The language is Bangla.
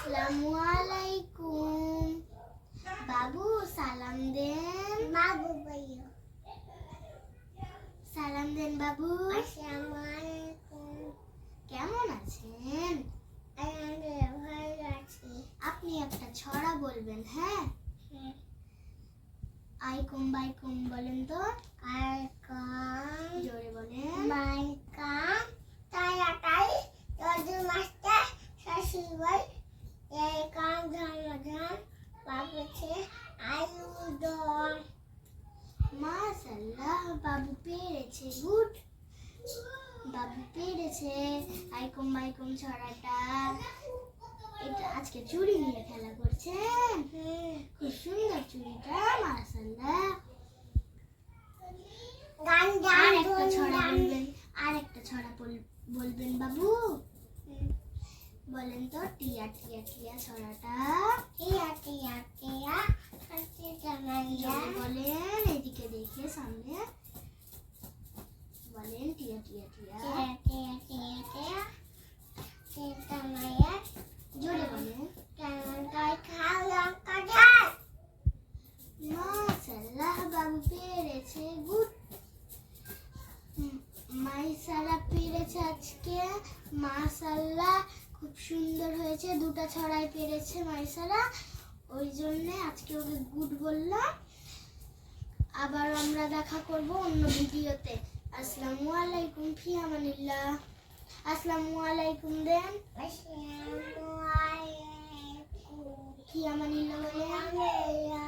আসসালামু আলাইকুম। বাবু সালাম দেন। বাবু ভাইয়া সালাম দেন বাবু। আসসালামু আলাইকুম। কেমন আছেন? আলহামদুলিল্লাহ ভালো আছি। আপনি একটা ছড়া বলবেন, হ্যাঁ? আইকুম বাইকুম বলেন তো। আইকুম জোরে বলেন। বাইকুম তাড়াতাড়ি রোজ মাস্টার শাশুড়ি এই কাম ধর্মধাম বাবুছে আয়ুদম। মাশাআল্লাহ, বাবু পেরেছে। গুড, বাবু পেরেছে। আইকুম বাইকুম ছড়াটা। এটা আজকে চুড়ি নিয়ে খেলা করছেন? খুব সুন্দর চুড়িটা, মাশাআল্লাহ। গান আর গান একটা ছড়া গান বলবেন, আর একটা ছড়া বলবেন বাবু। বলেন তো, টিয়া টিয়া টিয়া ছড়াটা। টিয়া টিয়া টিয়া হাসি জামাইয়া জোরে বলেন, এদিকে দেখে সামনে বলেন। টিয়া টিয়া টিয়া। টিয়া টিয়া টিয়া টিয়া হাসি জামাইয়া জোরে বলেন। কেমন করে খাও লঙ্কা ঝাল। মাশাআল্লাহ, বাবু পেরেছে। গুড। মাইসারা পেরেছে আজকে, মাশাআল্লাহ, খুব সুন্দর হয়েছে। দুটো ছড়াই পেরেছে মাইসারা, ওই জন্য আজকে ওকে গুড বললাম। আবার আমরা দেখা করব অন্য ভিডিওতে। আসসালামু আলাইকুম, ফি আমানিল্লাহ। আসসালামু আলাইকুম দেন। আসসালামু আলাইকুম। ফি আমানিল্লাহ বলেন। আল্লাহ